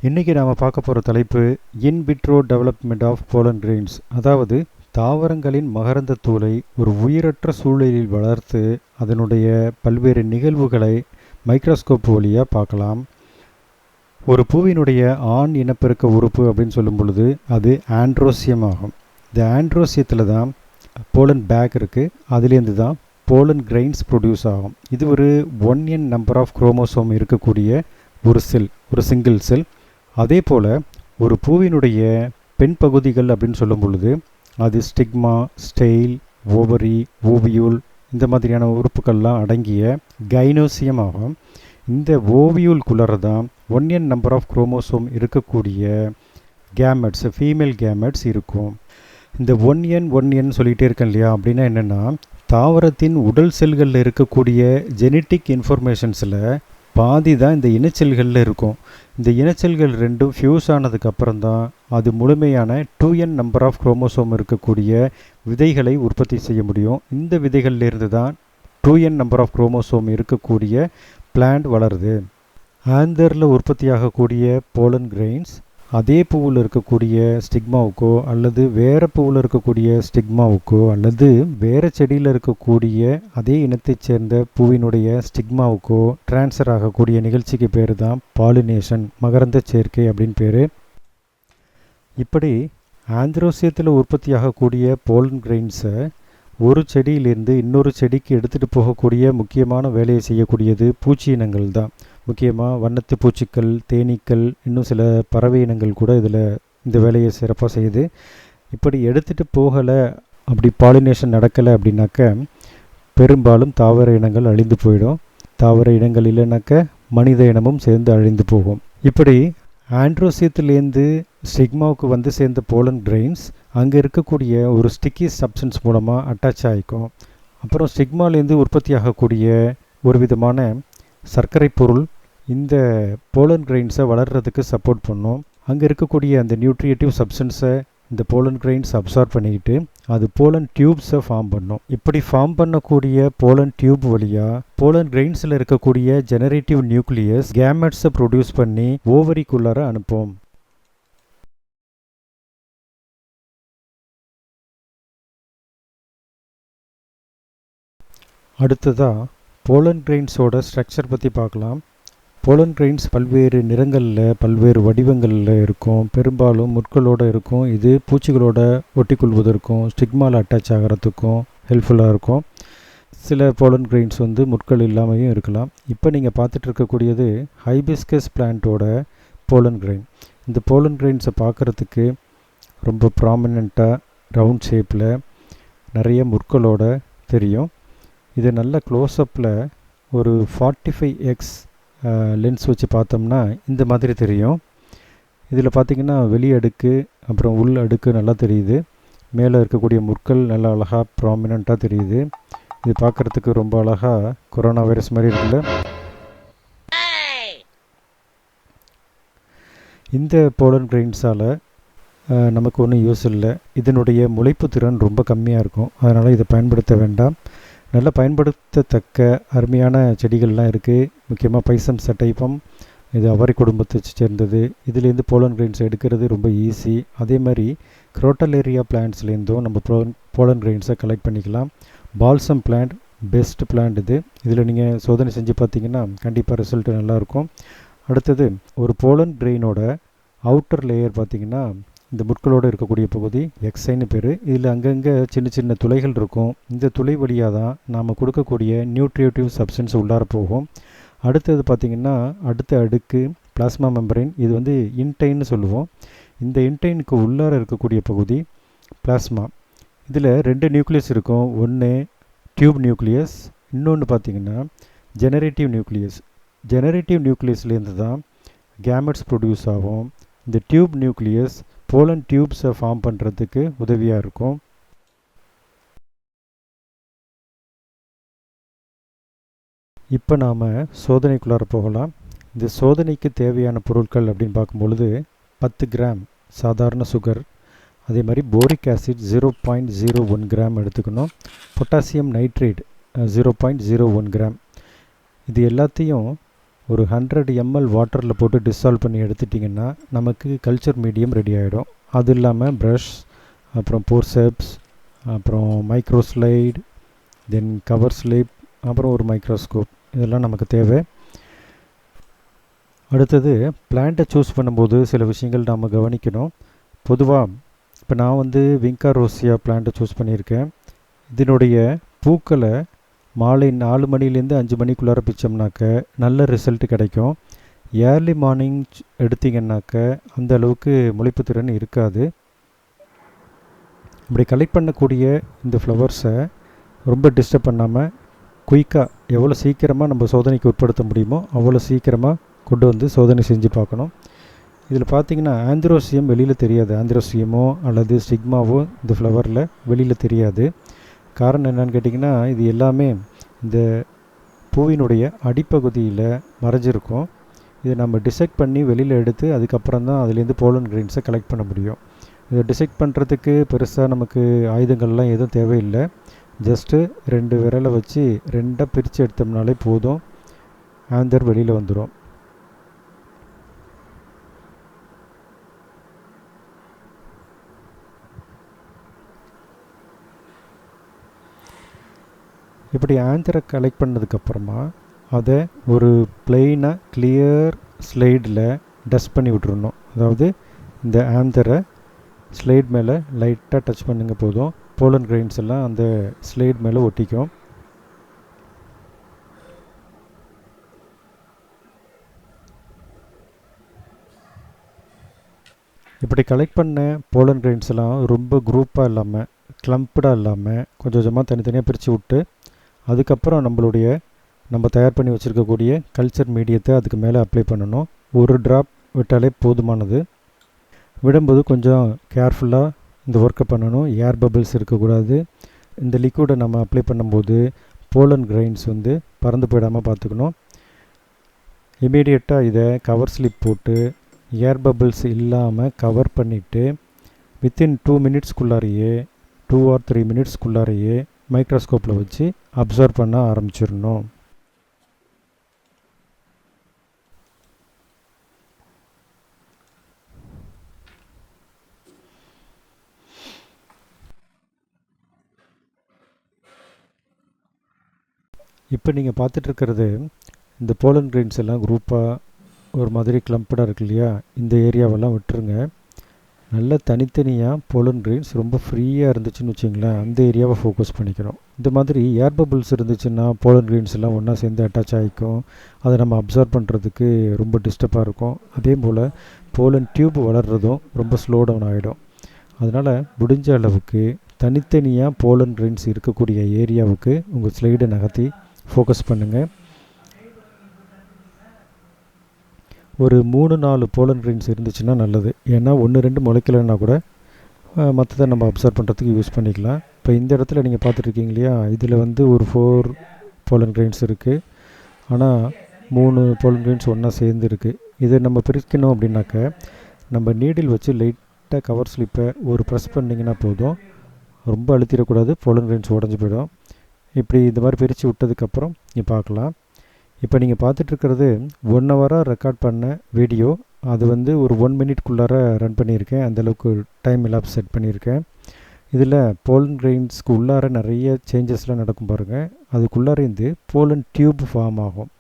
இன்றைக்கி நாம் பார்க்க போகிற தலைப்பு in vitro development of pollen grains. அதாவது தாவரங்களின் மகரந்த தூளை ஒரு உயிரற்ற சூழலில் வளர்த்து அதனுடைய பல்வேறு நிகழ்வுகளை மைக்ரோஸ்கோப் வழியாக பார்க்கலாம். ஒரு பூவினுடைய ஆண் இனப்பெருக்க உறுப்பு அப்படின்னு சொல்லும் பொழுது அது ஆண்ட்ரோசியம் ஆகும். இந்த ஆண்ட்ரோசியத்தில் தான் போலன் பேக் இருக்குது, அதுலேருந்து தான் போலன் கிரெயின்ஸ் ப்ரொடியூஸ் ஆகும். இது ஒரு 1n நம்பர் ஆஃப் குரோமோசோம் இருக்கக்கூடிய ஒரு செல், ஒரு சிங்கிள் செல். அதே போல் ஒரு பூவினுடைய பெண் பகுதிகள் அப்படின்னு சொல்லும் பொழுது அது ஸ்டிக்மா, ஸ்டெயில், ஓவரி, ஓவியூல் இந்த மாதிரியான உறுப்புகள்லாம் அடங்கிய கைனோசியம் ஆகும். இந்த ஓவியூல்குள்ளே தான் 1n நம்பர் ஆஃப் குரோமோசோம் இருக்கக்கூடிய கேமெட்ஸ், ஃபீமேல் கேமெட்ஸ் இருக்கும். இந்த 1n சொல்லிகிட்டே இருக்கேன் இல்லையா, அப்படின்னா என்னென்னா தாவரத்தின் உடல் செல்களில் இருக்கக்கூடிய ஜெனட்டிக் இன்ஃபர்மேஷன்ஸில் பாதி தான் இந்த இனச்செல்களில் இருக்கும். இந்த இனச்செல்கள் ரெண்டும் ஃபியூஸ் ஆனதுக்கப்புறம் தான் அது முழுமையான 2n நம்பர் ஆஃப் குரோமோசோம் இருக்கக்கூடிய விதைகளை உற்பத்தி செய்ய முடியும். இந்த விதைகளிலிருந்து தான் 2n நம்பர் ஆஃப் குரோமோசோம் இருக்கக்கூடிய பிளான்ட் வளருது. ஆந்தரில் உற்பத்தியாகக்கூடிய போலன் கிரெயின்ஸ் அதே பூவில் இருக்கக்கூடிய ஸ்டிக்மாவுக்கோ அல்லது வேறு பூவில் இருக்கக்கூடிய ஸ்டிக்மாவுக்கோ அல்லது வேறு செடியில் இருக்கக்கூடிய அதே இனத்தைச் சேர்ந்த பூவினுடைய ஸ்டிக்மாவுக்கோ டிரான்ஸ்ஃபர் ஆகக்கூடிய நிகழ்ச்சிக்கு பேர் தான் பாலினேஷன், மகரந்த சேர்க்கை அப்படின்னு பேர். இப்படி ஆந்த்ரோசியத்தில் உற்பத்தியாகக்கூடிய போலன் கிரெயின்ஸை ஒரு செடியிலிருந்து இன்னொரு செடிக்கு எடுத்துகிட்டு போகக்கூடிய முக்கியமான வேலையை செய்யக்கூடியது பூச்சி இனங்கள் தான். முக்கியமாக வண்ணத்து பூச்சிகள், தேனீக்கள், இன்னும் சில பறவை இனங்கள் கூட இதில் இந்த வேலையை சிறப்பாக செய்யுது. இப்படி எடுத்துகிட்டு போகலை, அப்படி பாலினேஷன் நடக்கலை அப்படின்னாக்க பெரும்பாலும் தாவர இனங்கள் அழிந்து போயிடும். தாவர இனங்கள் இல்லைனாக்க மனித இனமும் சேர்ந்து அழிந்து போகும். இப்படி ஆண்ட்ரோசியத்துலேருந்து ஸ்டிக்மாவுக்கு வந்து சேர்ந்த போலன் கிரெயின்ஸ் அங்கே இருக்கக்கூடிய ஒரு ஸ்டிக்கி சப்ஸ்டன்ஸ் மூலமாக அட்டாச் ஆகிக்கும். அப்புறம் ஸ்டிக்மாலேருந்து உற்பத்தி ஆகக்கூடிய ஒரு விதமான சர்க்கரை பொருள் இந்த போலன் கிரெயின்ஸை வளர்கிறதுக்கு சப்போர்ட் பண்ணும். அங்கே இருக்கக்கூடிய அந்த நியூட்ரியேட்டிவ் சப்ஸ்டன்ஸை இந்த போலன் கிரெயின்ஸ் அப்சார்ப் பண்ணிக்கிட்டு அது போலன் டியூப்ஸை ஃபார்ம் பண்ணும். இப்படி ஃபார்ம் பண்ணக்கூடிய போலன் டியூப் வழியாக போலன் கிரெயின்ஸில் இருக்கக்கூடிய ஜெனரேட்டிவ் நியூக்ளியஸ் கேமெட்ஸை ப்ரொடியூஸ் பண்ணி ஓவரிக்குள்ளார அனுப்பும். அடுத்ததாக போலன் கிரெயின்ஸோட ஸ்ட்ரக்சர் பற்றி பார்க்கலாம். போலன் கிரெயின்ஸ் பல்வேறு நிறங்களில், பல்வேறு வடிவங்களில் இருக்கும். பெரும்பாலும் முட்களோடு இருக்கும். இது பூச்சிகளோட ஒட்டிக்கொள்வதற்கும் ஸ்டிக்மாவில் அட்டாச் ஆகிறதுக்கும் ஹெல்ப்ஃபுல்லாக இருக்கும். சில போலன் கிரெயின்ஸ் வந்து முட்கள் இல்லாமையும் இருக்கலாம். இப்போ நீங்கள் பார்த்துட்டு இருக்கக்கூடியது ஹைபிஸ்கஸ் பிளான்ட்டோட போலன் கிரெயின். இந்த போலன் கிரெயின்ஸை பார்க்குறதுக்கு ரொம்ப ப்ராமினெண்ட்டாக ரவுண்ட் ஷேப்பில் நிறைய முட்களோட தெரியும். இது நல்ல க்ளோஸ்அப்பில் ஒரு 45x லென்ஸ் வச்சு பார்த்தோம்னா இந்த மாதிரி தெரியும். இதில் பார்த்திங்கன்னா வெளி அடுக்கு அப்புறம் உள் அடுக்கு நல்லா தெரியுது. மேலே இருக்கக்கூடிய முட்கள் நல்லா அழகாக ப்ராமினெண்ட்டாக தெரியுது. இது பார்க்குறதுக்கு ரொம்ப அழகாக கொரோனா வைரஸ் மாதிரி இருக்குல்ல. இந்த போலன் கிரெயின்ஸால் நமக்கு ஒன்றும் யூஸ் இல்லை. இதனுடைய முளைப்பு திறன் ரொம்ப கம்மியாக இருக்கும். அதனால் இதை பயன்படுத்த வேண்டாம். நல்லா பயன்படுத்தத்தக்க அருமையான செடிகள்லாம் இருக்குது. முக்கியமாக பைசம் சட்டைப்பம், இது அவரை குடும்பத்தை சேர்ந்தது. இதுலேருந்து போலன் கிரெயின்ஸ் எடுக்கிறது ரொம்ப ஈஸி. அதே மாதிரி குரோட்டலேரியா பிளான்ட்ஸ்லேருந்தும் நம்ம போலன் கிரெயின்ஸை கலெக்ட் பண்ணிக்கலாம். பால்சம் பிளான்ட் பெஸ்ட் பிளான்ட் இது. இதில் நீங்கள் சோதனை செஞ்சு பார்த்தீங்கன்னா கண்டிப்பாக ரிசல்ட்டு நல்லாயிருக்கும். அடுத்தது ஒரு போலன் கிரெயினோட அவுட்டர் லேயர் பார்த்திங்கன்னா இந்த முட்களோடு இருக்கக்கூடிய பகுதி எக்ஸைன்னு பேர். இதில் அங்கங்கே சின்ன சின்ன துளைகள் இருக்கும். இந்த துளை வழியாக தான் நாம் கொடுக்கக்கூடிய நியூட்ரியேட்டிவ் சப்ஸ்டன்ஸ் உள்ளார போகும். அடுத்தது பார்த்திங்கன்னா அடுத்த அடுக்கு பிளாஸ்மா மெம்பரைன். இது வந்து இன்டைன்னு சொல்லுவோம். இந்த இன்டைனுக்கு உள்ளார இருக்கக்கூடிய பகுதி பிளாஸ்மா. இதில் 2 நியூக்ளியஸ் இருக்கும். ஒன்று டியூப் நியூக்ளியஸ், இன்னொன்று பார்த்திங்கன்னா ஜெனரேட்டிவ் நியூக்ளியஸ். ஜெனரேட்டிவ் நியூக்ளியஸ்லேருந்து தான் கேமெட்ஸ் ப்ரொடியூஸ் ஆகும். இந்த டியூப் நியூக்ளியஸ் போலன் டியூப்ஸை ஃபார்ம் பண்ணுறதுக்கு உதவியாக இருக்கும். இப்போ நாம் சோதனைக்குள்ளார போகலாம். இந்த சோதனைக்கு தேவையான பொருட்கள் அப்படின்னு பார்க்கும்பொழுது 10 கிராம் சாதாரண சுகர், அதே மாதிரி போரிக் ஆசிட் 0.01 கிராம் எடுத்துக்கணும். Potassium nitrate 0.01 gram. இது எல்லாத்தையும் ஒரு 100 ml வாட்டரில் போட்டு டிசால்வ் பண்ணி எடுத்துட்டிங்கன்னா நமக்கு கல்ச்சர் மீடியம் ரெடி ஆகிடும். அது இல்லாமல் ப்ரஷ், அப்புறம் போர்செப்ஸ், அப்புறம் மைக்ரோஸ்லைட், தென் கவர் ஸ்லிப், அப்புறம் ஒரு மைக்ரோஸ்கோப், இதெல்லாம் நமக்கு தேவை. அடுத்தது பிளான்ட்டை சூஸ் பண்ணும்போது சில விஷயங்கள் நாம் கவனிக்கணும். பொதுவாக இப்போ நான் வந்து விங்கா ரோசியா பிளான்ட்டை சூஸ் பண்ணியிருக்கேன். இதனுடைய பூக்களை மாலை 4 மணிலேருந்து 5 மணிக்குள்ளார பிச்சோம்னாக்க நல்ல ரிசல்ட் கிடைக்கும். ஏர்லி மார்னிங் எடுத்திங்கன்னாக்க அந்த அளவுக்கு முளைப்பு திறன் இருக்காது. இப்படி கலெக்ட் பண்ணக்கூடிய இந்த ஃப்ளவர்ஸை ரொம்ப டிஸ்டர்ப் பண்ணாமல் குயிக்காக எவ்வளோ சீக்கிரமாக நம்ம சோதனைக்கு உட்படுத்த முடியுமோ அவ்வளோ சீக்கிரமாக கொண்டு வந்து சோதனை செஞ்சு பார்க்கணும். இதில் பார்த்திங்கன்னா ஆந்த்ரோசியம் வெளியில் தெரியாது. ஆந்த்ரோசியமோ அல்லது ஸ்டிக்மாவோ இந்த ஃப்ளவரில் வெளியில் தெரியாது. காரணம் என்னன்னு கேட்டிங்கன்னா இது எல்லாமே இந்த பூவினுடைய அடிப்பகுதியில் மறைஞ்சிருக்கும். இதை நம்ம டிசெக்ட் பண்ணி வெளியில் எடுத்து அதுக்கப்புறம் தான் அதுலேருந்து போலன் கிரெயின்ஸை கலெக்ட் பண்ண முடியும். இதை டிசெக்ட் பண்ணுறதுக்கு பெருசாக நமக்கு ஆயுதங்கள்லாம் எதுவும் தேவையில்லை. ஜஸ்ட்டு 2 விரலை வச்சு 2ஆக பிரித்து எடுத்தோம்னாலே போதும், ஆந்தர் வெளியில் வந்துடும். இப்படி ஆந்தரை கலெக்ட் பண்ணதுக்கப்புறமா அதை ஒரு பிளெயினாக கிளியர் ஸ்லைடில் டஸ்ட் பண்ணி விட்டுறணும். அதாவது இந்த ஆந்தரை ஸ்லைட் மேலே லைட்டாக டச் பண்ணுங்க போதும், போலன் கிரெயின்ஸ் எல்லாம் அந்த ஸ்லைட் மேலே ஒட்டிக்கும். இப்படி கலெக்ட் பண்ண போலன் கிரெயின்ஸ் எல்லாம் ரொம்ப குரூப்பாக இல்லாமல் கிளம்ப்டாக இல்லாமல் கொஞ்சம் கொஞ்சமாக தனித்தனியாக பிரித்து விட்டு அதுக்கப்புறம் நம்ம தயார் பண்ணி வச்சுருக்கக்கூடிய கல்ச்சர் மீடியத்தை அதுக்கு மேலே அப்ளை பண்ணணும். ஒரு ட்ராப் விட்டாலே போதுமானது. விடும்போது கொஞ்சம் கேர்ஃபுல்லாக இந்த ஒர்க்கை பண்ணணும். ஏர் பபிள்ஸ் இருக்கக்கூடாது. இந்த லிக்விடை நம்ம அப்ளை பண்ணும்போது போலன் கிரெயின்ஸ் வந்து பறந்து போயிடாமல் பார்த்துக்கணும். இமீடியட்டாக இதை கவர் ஸ்லிப் போட்டு ஏர் பபிள்ஸ் இல்லாமல் கவர் பண்ணிவிட்டு வித்தின் 2 மினிட்ஸ்க்குள்ளாரையே 2 or 3 மினிட்ஸ்க்குள்ளாரையே மைக்ரோஸ்கோப்பில் வச்சு அப்சர்வ் பண்ண ஆரம்பிச்சிடணும். இப்போ நீங்கள் பார்த்துட்ருக்கிறது இந்த போலன் கிரெயின்ஸ் எல்லாம் குரூப்பாக ஒரு மாதிரி கிளம்படாக இருக்கு இல்லையா, இந்த ஏரியாவெல்லாம் விட்டுருங்க. நல்லா தனித்தனியாக போலன் கிரெயின்ஸ் ரொம்ப ஃப்ரீயாக இருந்துச்சுன்னு வச்சிங்களேன், அந்த ஏரியாவை ஃபோக்கஸ் பண்ணிக்கணும். இந்த மாதிரி ஏர் பபிள்ஸ் இருந்துச்சுன்னா போலன் கிரெயின்ஸ் எல்லாம் ஒன்றா சேர்ந்து அட்டாச் ஆகிக்கும். அதை நம்ம அப்சர்வ் பண்ணுறதுக்கு ரொம்ப டிஸ்டர்பாக இருக்கும். அதே போல் போலன் டியூப் வளர்கிறதும் ரொம்ப ஸ்லோ டவுன் ஆகிடும். அதனால் முடிஞ்ச அளவுக்கு தனித்தனியாக போலன் கிரெயின்ஸ் இருக்கக்கூடிய ஏரியாவுக்கு உங்கள் ஸ்லைடை நகர்த்தி ஃபோக்கஸ் பண்ணுங்கள். ஒரு 3-4 போலன் கிரெயின்ஸ் இருந்துச்சுன்னா நல்லது. ஏன்னா 1-2 முளைக்கலைன்னா கூட மற்றதை நம்ம அப்சர்வ் பண்ணுறதுக்கு யூஸ் பண்ணிக்கலாம். இப்போ இந்த இடத்துல நீங்கள் பார்த்துட்ருக்கீங்க இல்லையா, இதில் வந்து ஒரு 4 போலன் கிரெயின்ஸ் இருக்குது. ஆனால் 3 போலன் கிரெயின்ஸ் ஒன்றா சேர்ந்து இருக்குது. இதை நம்ம பிரிக்கணும் அப்படின்னாக்க நம்ம நீடில் வச்சு லைட்டாக கவர் ஸ்லிப்பை ஒரு ப்ரெஸ் பண்ணிங்கன்னா போதும். ரொம்ப அழுத்திடக்கூடாது, போலன் கிரெயின்ஸ் உடஞ்சி போயிடும். இப்படி இந்த மாதிரி பிரித்து விட்டதுக்கப்புறம் நீ பார்க்கலாம். இப்போ நீங்கள் பார்த்துட்ருக்கிறது 1 ஹவராக ரெக்கார்ட் பண்ண வீடியோ. அது வந்து ஒரு 1 மினிட்குள்ளார ரன் பண்ணியிருக்கேன். அந்தளவுக்கு டைம் எல்லாம் செட் பண்ணியிருக்கேன். இதில் போலன் கிரெயின்ஸ்க்கு உள்ளார நிறைய சேஞ்சஸ்லாம் நடக்கும் பாருங்கள். அதுக்குள்ளார இந்த போலன் டியூப் ஃபார்ம் ஆகும்.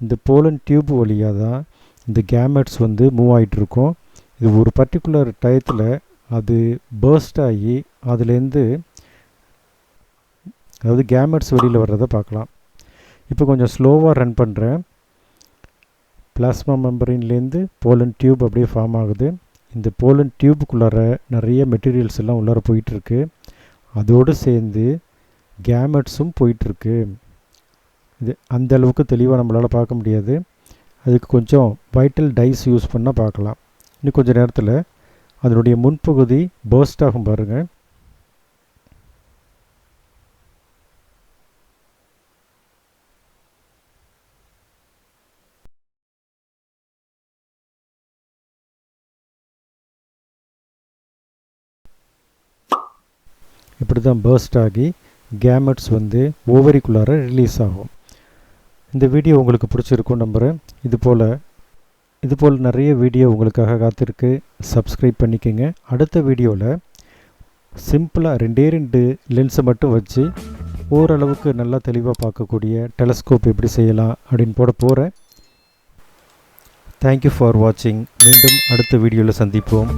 இந்த போலன் டியூப் வழியாக தான் இந்த கேமெட்ஸ் வந்து மூவ் ஆகிட்டுருக்கும். இது ஒரு பர்டிகுலர் டயத்தில் அது பர்ஸ்ட் ஆகி அதுலேருந்து அதாவது கேமெட்ஸ் வெளியில் வர்றதை பார்க்கலாம். இப்போ கொஞ்சம் ஸ்லோவாக ரன் பண்ணுறேன். பிளாஸ்மா மெம்பரின்லேருந்து போலன் டியூப் அப்படியே ஃபார்ம் ஆகுது. இந்த போலன் டியூபுக்குள்ளார நிறைய மெட்டீரியல்ஸ் எல்லாம் உள்ளார போயிட்டுருக்கு. அதோடு சேர்ந்து கேமெட்ஸும் போயிட்டுருக்கு. இது அந்த அளவுக்கு தெளிவாக நம்மளால் பார்க்க முடியாது. அதுக்கு கொஞ்சம் வைட்டல் டைஸ் யூஸ் பண்ணால் பார்க்கலாம். இன்னும் கொஞ்சம் நேரத்தில் அதனுடைய முன்பகுதி பர்ஸ்ட் ஆகும் பாருங்கள். இப்படி தான் பர்ஸ்ட் ஆகி கேமெட்ஸ் வந்து ஓவரிக்குள்ளார ரிலீஸ் ஆகும். இந்த வீடியோ உங்களுக்கு பிடிச்சிருக்கும் நம்புகிறேன். இதுபோல் நிறைய வீடியோ உங்களுக்காக காத்திருக்கு. சப்ஸ்கிரைப் பண்ணிக்கோங்க. அடுத்த வீடியோவில் சிம்பிளாக 2 லென்ஸை மட்டும் வச்சு ஓரளவுக்கு நல்லா தெளிவாக பார்க்கக்கூடிய டெலஸ்கோப் எப்படி செய்யலாம் அப்படின்னு போட போகிறேன். தேங்க்யூ ஃபார் வாட்சிங். மீண்டும் அடுத்த வீடியோவில் சந்திப்போம்.